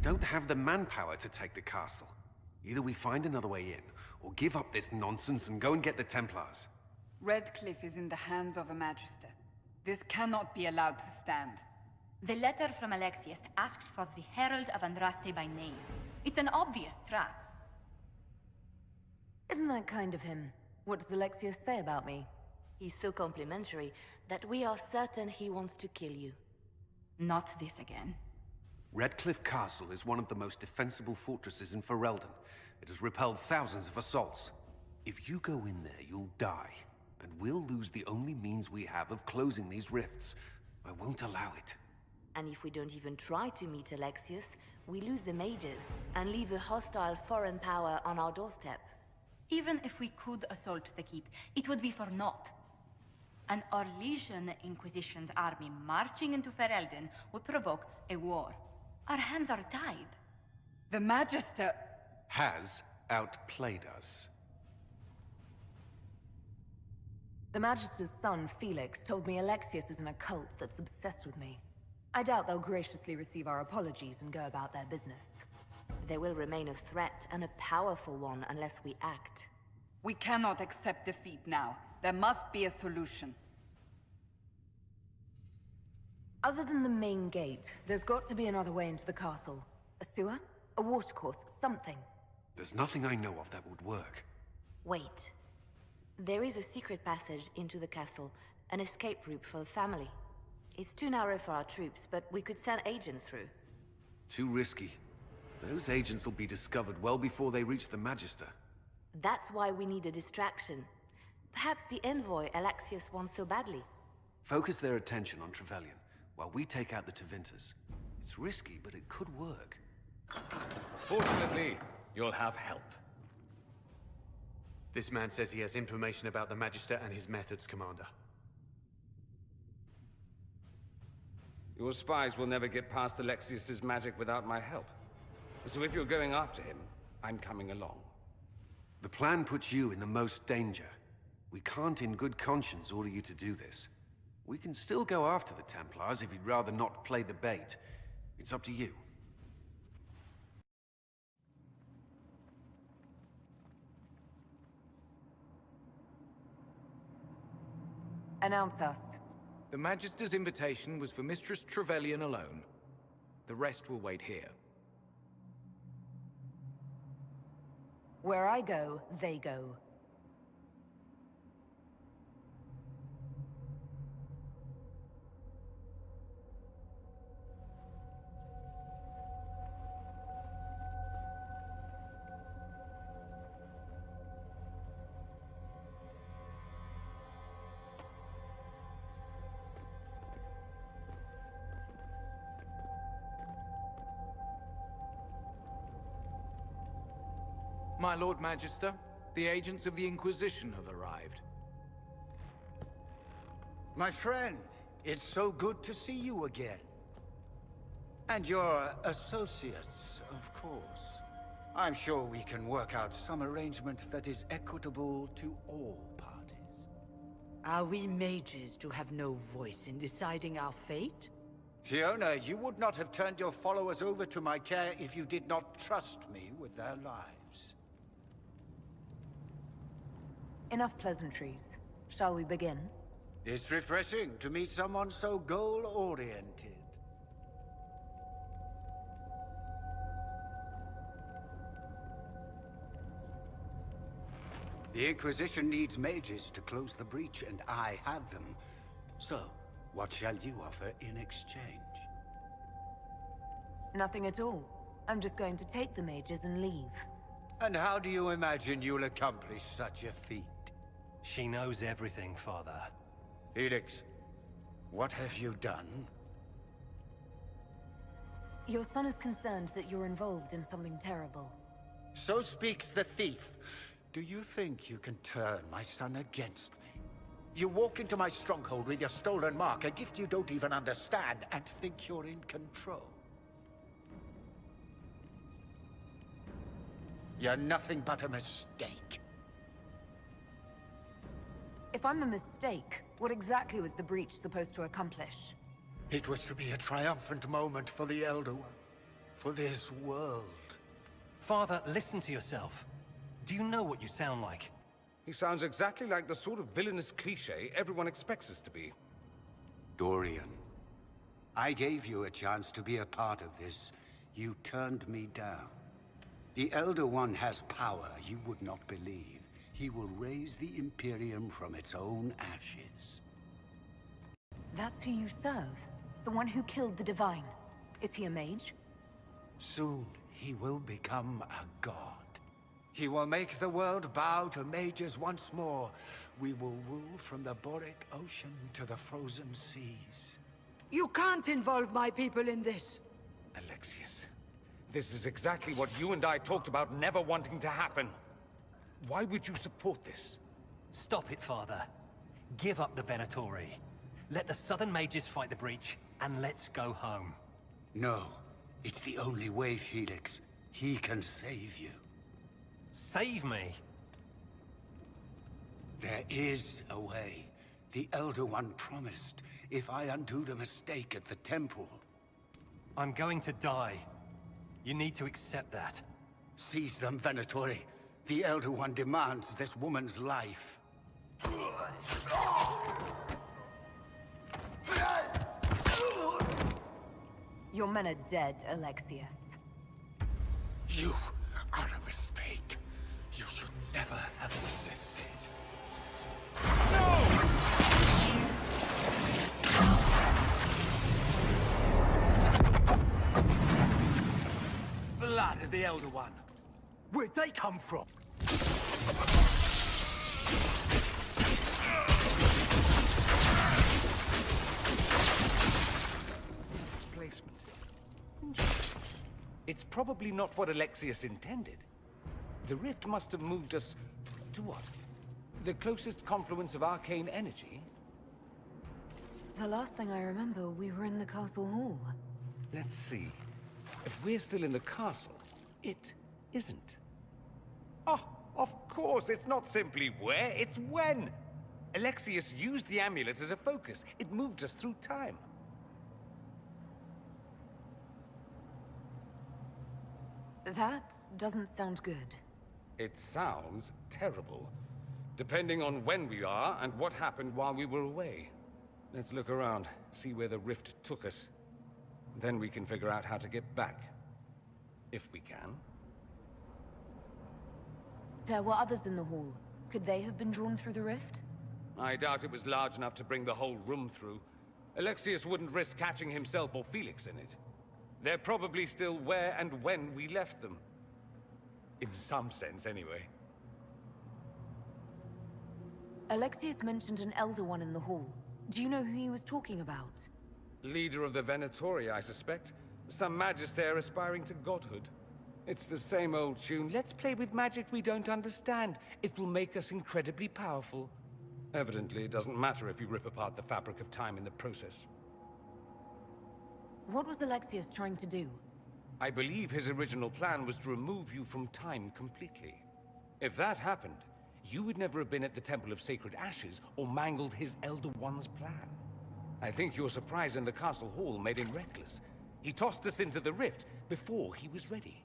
We don't have the manpower to take the castle. Either we find another way in, or give up this nonsense and go and get the Templars. Redcliffe is in the hands of a Magister. This cannot be allowed to stand. The letter from Alexius asked for the Herald of Andraste by name. It's an obvious trap. Isn't that kind of him? What does Alexius say about me? He's so complimentary that we are certain he wants to kill you. Not this again. Redcliffe Castle is one of the most defensible fortresses in Ferelden. It has repelled thousands of assaults. If you go in there, you'll die. And we'll lose the only means we have of closing these rifts. I won't allow it. And if we don't even try to meet Alexius, we lose the mages and leave a hostile foreign power on our doorstep. Even if we could assault the keep, it would be for naught. An Orlesian Inquisition's army marching into Ferelden would provoke a war. Our hands are tied. The Magister... has outplayed us. The Magister's son, Felix, told me Alexius is in a cult that's obsessed with me. I doubt they'll graciously receive our apologies and go about their business. They will remain a threat, and a powerful one, unless we act. We cannot accept defeat now. There must be a solution. Other than the main gate, there's got to be another way into the castle. A sewer? A watercourse? Something. There's nothing I know of that would work. Wait. There is a secret passage into the castle, an escape route for the family. It's too narrow for our troops, but we could send agents through. Too risky. Those agents will be discovered well before they reach the Magister. That's why we need a distraction. Perhaps the envoy Alexius wants so badly. Focus their attention on Trevelyan, while we take out the Tevinters. It's risky, but it could work. Fortunately, you'll have help. This man says he has information about the Magister and his methods, Commander. Your spies will never get past Alexius's magic without my help. So if you're going after him, I'm coming along. The plan puts you in the most danger. We can't in good conscience order you to do this. We can still go after the Templars if you'd rather not play the bait. It's up to you. Announce us. The Magister's invitation was for Mistress Trevelyan alone. The rest will wait here. Where I go, they go. My Lord Magister, the agents of the Inquisition have arrived. My friend, it's so good to see you again. And your associates, of course. I'm sure we can work out some arrangement that is equitable to all parties. Are we mages to have no voice in deciding our fate? Fiona, you would not have turned your followers over to my care if you did not trust me with their lives. Enough pleasantries. Shall we begin? It's refreshing to meet someone so goal-oriented. The Inquisition needs mages to close the breach, and I have them. So, what shall you offer in exchange? Nothing at all. I'm just going to take the mages and leave. And how do you imagine you'll accomplish such a feat? She knows everything, Father. Felix, what have you done? Your son is concerned that you're involved in something terrible. So speaks the thief. Do you think you can turn my son against me? You walk into my stronghold with your stolen mark, a gift you don't even understand, and think you're in control. You're nothing but a mistake. If I'm a mistake, what exactly was the breach supposed to accomplish? It was to be a triumphant moment for the Elder One. for this world. Father, listen to yourself. Do you know what you sound like? He sounds exactly like the sort of villainous cliché everyone expects us to be. Dorian, I gave you a chance to be a part of this. You turned me down. The Elder One has power you would not believe. He will raise the Imperium from its own ashes. That's who you serve? The one who killed the Divine? Is he a mage? Soon, he will become a god. He will make the world bow to mages once more. We will rule from the Boric Ocean to the frozen seas. You can't involve my people in this. Alexius, this is exactly what you and I talked about never wanting to happen. Why would you support this? Stop it, Father. Give up the Venatori. Let the Southern Mages fight the breach, and let's go home. No, it's the only way, Felix. He can save you. Save me? There is a way. The Elder One promised, if I undo the mistake at the temple. I'm going to die. You need to accept that. Seize them, Venatori. The Elder One demands this woman's life. Your men are dead, Alexius. You are a mistake. You should never have resisted. Blood of the Elder One. Where'd they come from? Displacement. Interesting. It's probably not what Alexius intended. The rift must have moved us to what? The closest confluence of arcane energy? The last thing I remember, we were in the castle hall. Let's see. If we're still in the castle, it isn't. Oh, of course, it's not simply where, it's when. Alexius used the amulet as a focus. It moved us through time. That doesn't sound good. It sounds terrible. Depending on when we are and what happened while we were away. Let's look around, see where the rift took us. Then we can figure out how to get back. If we can. There were others in the hall. Could they have been drawn through the rift? I doubt it was large enough to bring the whole room through. Alexius wouldn't risk catching himself or Felix in it. They're probably still where and when we left them. In some sense, anyway. Alexius mentioned an Elder One in the hall. Do you know who he was talking about? Leader of the Venatori, I suspect. Some magister aspiring to godhood. It's the same old tune. Let's play with magic we don't understand. It will make us incredibly powerful. Evidently, it doesn't matter if you rip apart the fabric of time in the process. What was Alexius trying to do? I believe his original plan was to remove you from time completely. If that happened, you would never have been at the Temple of Sacred Ashes or mangled his Elder One's plan. I think your surprise in the castle hall made him reckless. He tossed us into the rift before he was ready.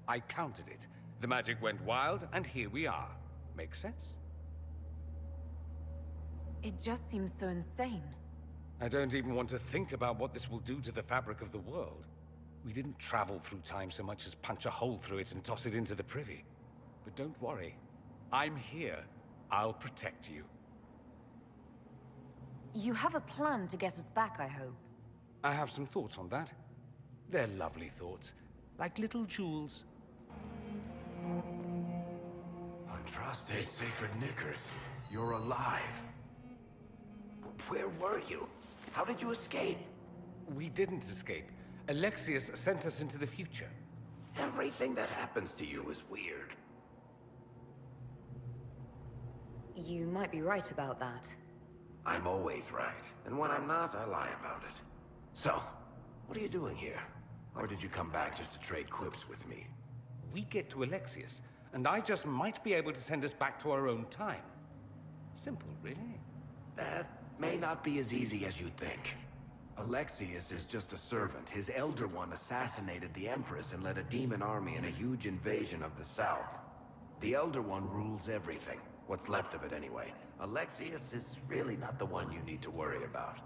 I countered it. The magic went wild, and here we are. Make sense? It just seems so insane. I don't even want to think about what this will do to the fabric of the world. We didn't travel through time so much as punch a hole through it and toss it into the privy. But don't worry. I'm here. I'll protect you. You have a plan to get us back, I hope. I have some thoughts on that. They're lovely thoughts. Like little jewels. Untrust these sacred knickers. You're alive. Where were you? How did you escape? We didn't escape. Alexius sent us into the future. Everything that happens to you is weird. You might be right about that. I'm always right, and when I'm not, I lie about it. So, what are you doing here? Or did you come back just to trade quips with me? We get to Alexius, and I just might be able to send us back to our own time. Simple, really. That may not be as easy as you think. Alexius is just a servant. His Elder One assassinated the Empress and led a demon army in a huge invasion of the South. The Elder One rules everything. What's left of it, anyway. Alexius is really not the one you need to worry about.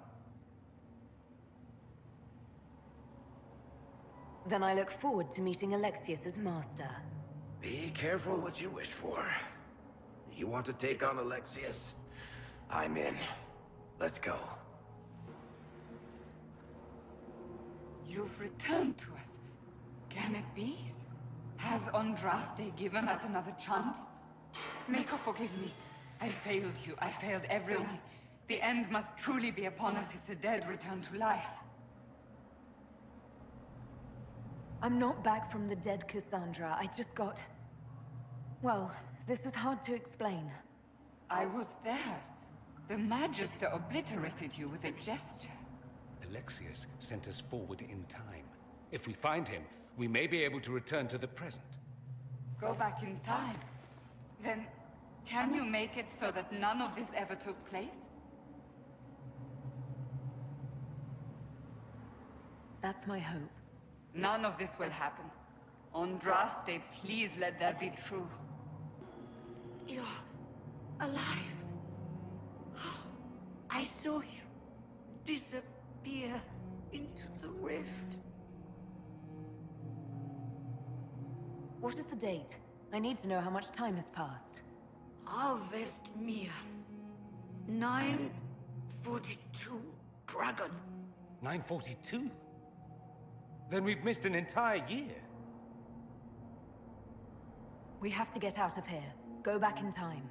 Then I look forward to meeting Alexius as master. Be careful what you wish for. You want to take on Alexius? I'm in. Let's go. You've returned to us. Can it be? Has Andraste given us another chance? Mako, forgive me. I failed you. I failed everyone. The end must truly be upon us if the dead return to life. I'm not back from the dead, Cassandra. I just got... Well, this is hard to explain. I was there. The Magister obliterated you with a gesture. Alexius sent us forward in time. If we find him, we may be able to return to the present. Go back in time. Then, can you make it so that none of this ever took place? That's my hope. None of this will happen. Andraste, please let that be true. You're alive. I saw you disappear into the rift. What is the date? I need to know how much time has passed. Harvest Mia. 942 Dragon. 942? Then we've missed an entire year. We have to get out of here. Go back in time.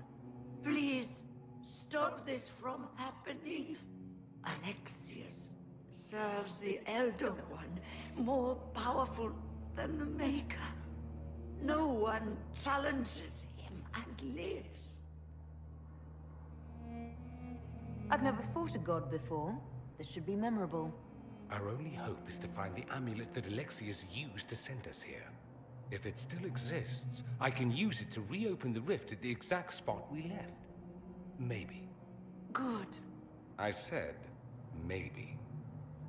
Please, stop this from happening. Alexius serves the Elder One, more powerful than the Maker. No one challenges him and lives. I've never fought a god before. This should be memorable. Our only hope is to find the amulet that Alexius used to send us here. If it still exists, I can use it to reopen the rift at the exact spot we left. Maybe. Good. I said, maybe.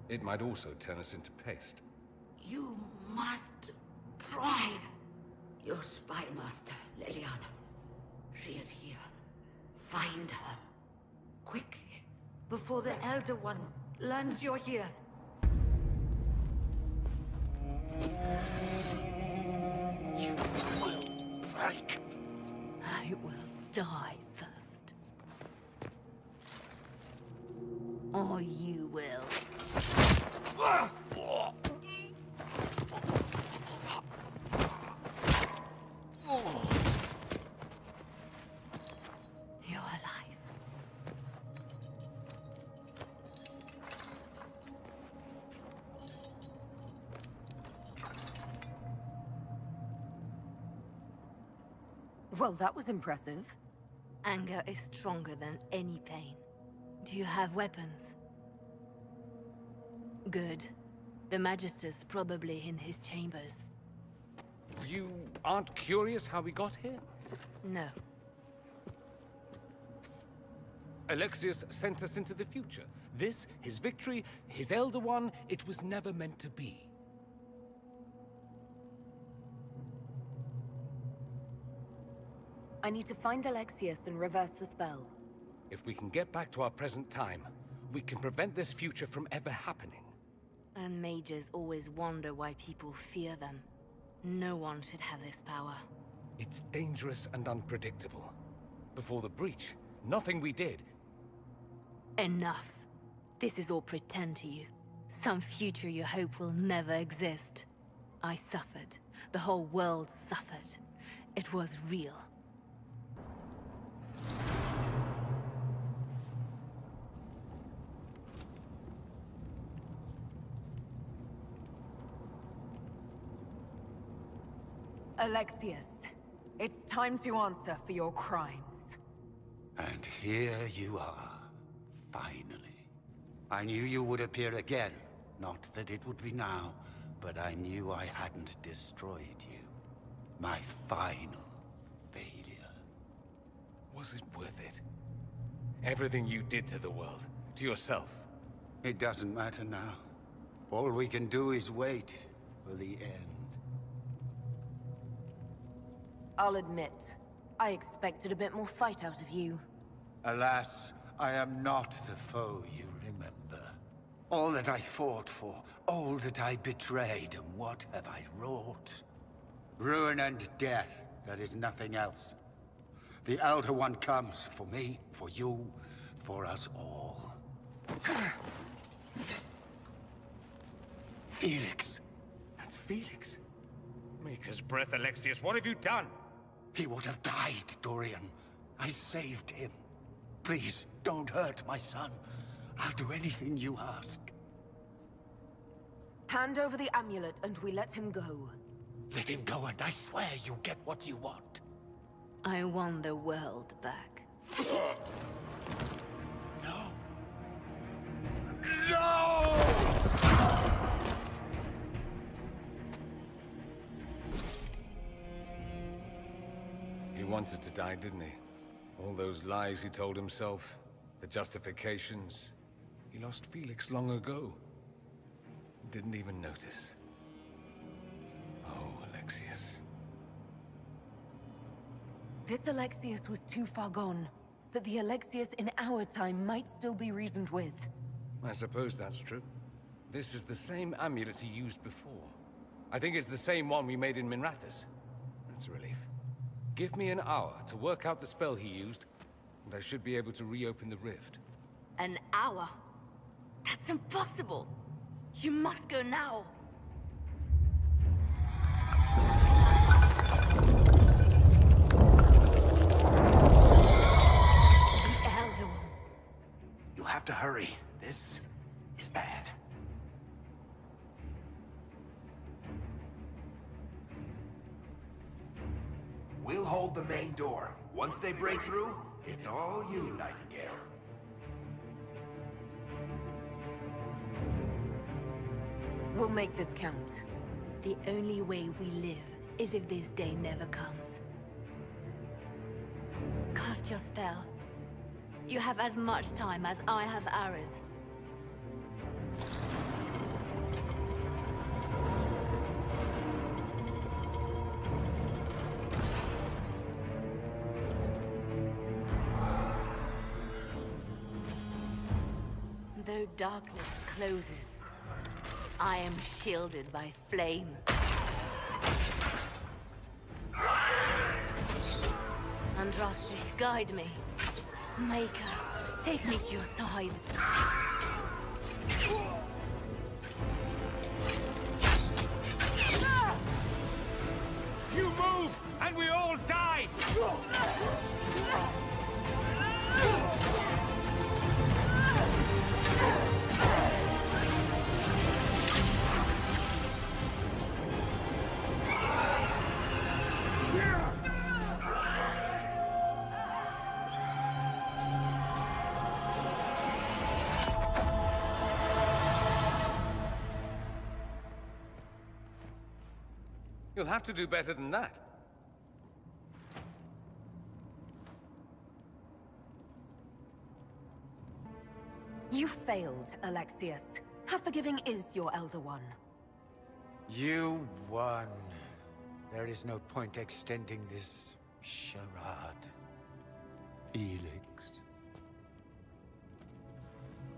It might also turn us into paste. You must try. Your spy master, Leliana. She is here. Find her. Quickly. Before the Elder One learns you're here. You will break. I will die first. Or you will. You're alive. Well, that was impressive. Anger is stronger than any pain. Do you have weapons? Good. The Magister's probably in his chambers. You aren't curious how we got here? No. Alexius sent us into the future. This, his victory, his Elder One, it was never meant to be. I need to find Alexius and reverse the spell. If we can get back to our present time, we can prevent this future from ever happening. And mages always wonder why people fear them. No one should have this power. It's dangerous and unpredictable. Before the breach, nothing we did. Enough. This is all pretend to you. Some future you hope will never exist. I suffered. The whole world suffered. It was real. Alexius, it's time to answer for your crimes. And here you are, finally. I knew you would appear again. Not that it would be now, but I knew I hadn't destroyed you. My final failure. Was it worth it? Everything you did to the world, to yourself. It doesn't matter now. All we can do is wait for the end. I'll admit, I expected a bit more fight out of you. Alas, I am not the foe you remember. All that I fought for, all that I betrayed, and what have I wrought? Ruin and death, that is nothing else. The Elder One comes for me, for you, for us all. Felix. That's Felix. Maker's breath, Alexius. What have you done? He would have died, Dorian. I saved him. Please, don't hurt my son. I'll do anything you ask. Hand over the amulet and we let him go. Let him go and I swear you get what you want. I want the world back. No. No! He wanted to die, didn't he? All those lies he told himself, the justifications. He lost Felix long ago. Didn't even notice. Oh, Alexius. This Alexius was too far gone, but the Alexius in our time might still be reasoned with. I suppose that's true. This is the same amulet he used before. I think it's the same one we made in Minrathous. That's a relief. Give me an hour to work out the spell he used, and I should be able to reopen the rift. An hour? That's impossible! You must go now! The Elder One. You have to hurry. This is bad. We'll hold the main door. Once they break through, it's all you, Nightingale. We'll make this count. The only way we live is if this day never comes. Cast your spell. You have as much time as I have hours. Though darkness closes, I am shielded by flame. Andraste, guide me. Maker, take me to your side. You move, and we all die! You'll have to do better than that. You failed, Alexius. How forgiving is your Elder One? You won. There is no point extending this charade. Felix.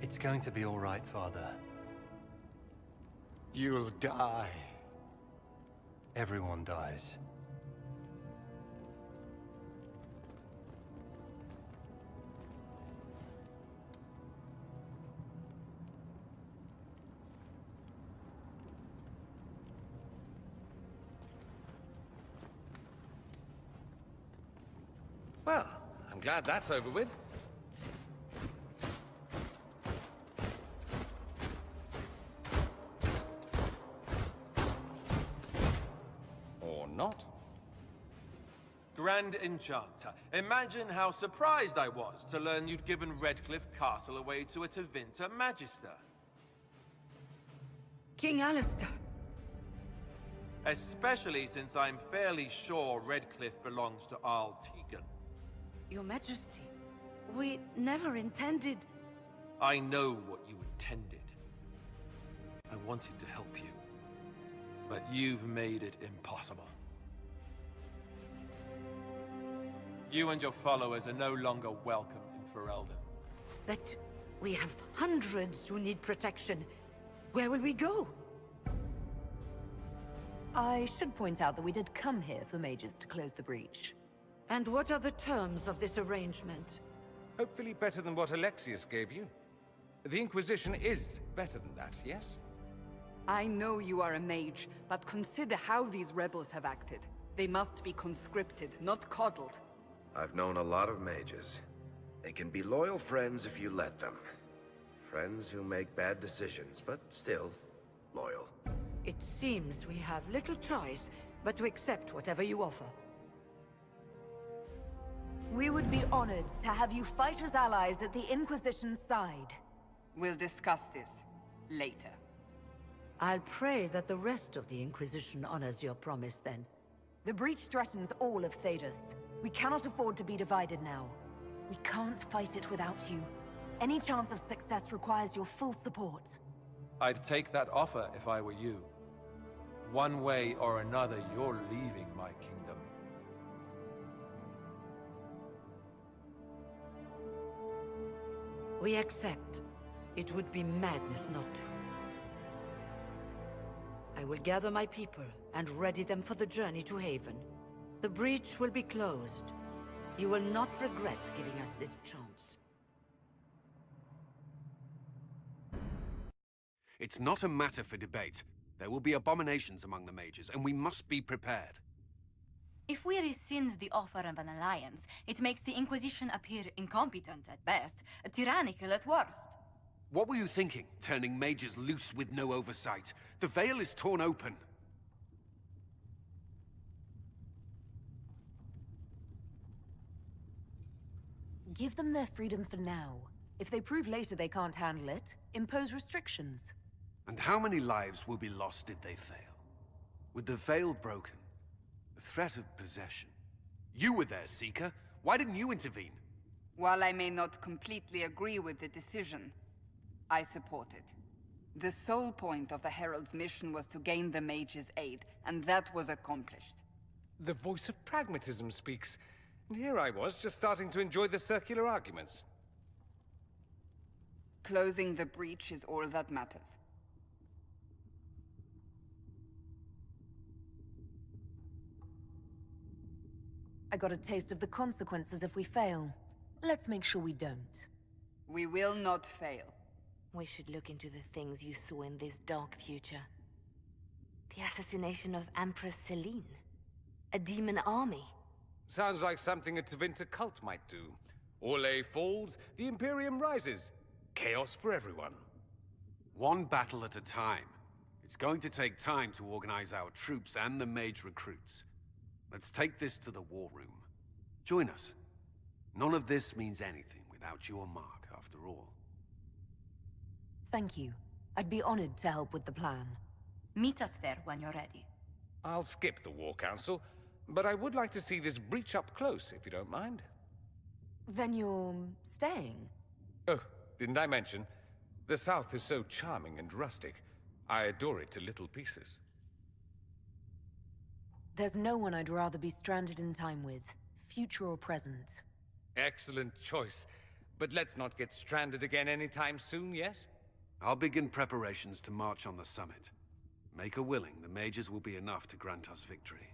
It's going to be all right, Father. You'll die. Everyone dies. Well, I'm glad that's over with. Or not. Grand Enchanter, imagine how surprised I was to learn you'd given Redcliffe Castle away to a Tevinter Magister. King Alistair. Especially since I'm fairly sure Redcliffe belongs to Arl Tegan. Your Majesty, we never intended... I know what you intended. I wanted to help you. But you've made it impossible. You and your followers are no longer welcome in Ferelden. But we have hundreds who need protection. Where will we go? I should point out that we did come here for mages to close the breach. And what are the terms of this arrangement? Hopefully better than what Alexius gave you. The Inquisition is better than that, yes? I know you are a mage, but consider how these rebels have acted. They must be conscripted, not coddled. I've known a lot of mages. They can be loyal friends if you let them. Friends who make bad decisions, but still loyal. It seems we have little choice but to accept whatever you offer. We would be honored to have you fight as allies at the Inquisition's side. We'll discuss this later. I'll pray that the rest of the Inquisition honors your promise then. The breach threatens all of Thedas. We cannot afford to be divided now. We can't fight it without you. Any chance of success requires your full support. I'd take that offer if I were you. One way or another, you're leaving my kingdom. We accept. It would be madness not to. I will gather my people and ready them for the journey to Haven. The breach will be closed. You will not regret giving us this chance. It's not a matter for debate. There will be abominations among the mages, and we must be prepared. If we rescind the offer of an alliance, it makes the Inquisition appear incompetent at best, tyrannical at worst. What were you thinking, turning mages loose with no oversight? The veil is torn open. Give them their freedom for now. If they prove later they can't handle it, impose restrictions. And how many lives will be lost if they fail? With the veil broken, the threat of possession. You were there, Seeker. Why didn't you intervene? While I may not completely agree with the decision, I support it. The sole point of the Herald's mission was to gain the mage's aid, and that was accomplished. The voice of pragmatism speaks. And here I was, just starting to enjoy the circular arguments. Closing the breach is all that matters. I got a taste of the consequences if we fail. Let's make sure we don't. We will not fail. We should look into the things you saw in this dark future. The assassination of Empress Celine. A demon army. Sounds like something a Tevinter cult might do. Orlais falls, the Imperium rises. Chaos for everyone. One battle at a time. It's going to take time to organize our troops and the mage recruits. Let's take this to the war room. Join us. None of this means anything without your mark, after all. Thank you. I'd be honored to help with the plan. Meet us there when you're ready. I'll skip the War Council, but I would like to see this breach up close, if you don't mind. Then you're staying? Oh, didn't I mention? The South is so charming and rustic. I adore it to little pieces. There's no one I'd rather be stranded in time with, future or present. Excellent choice. But let's not get stranded again anytime soon, yes? I'll begin preparations to march on the summit. Make a willing, the mages will be enough to grant us victory.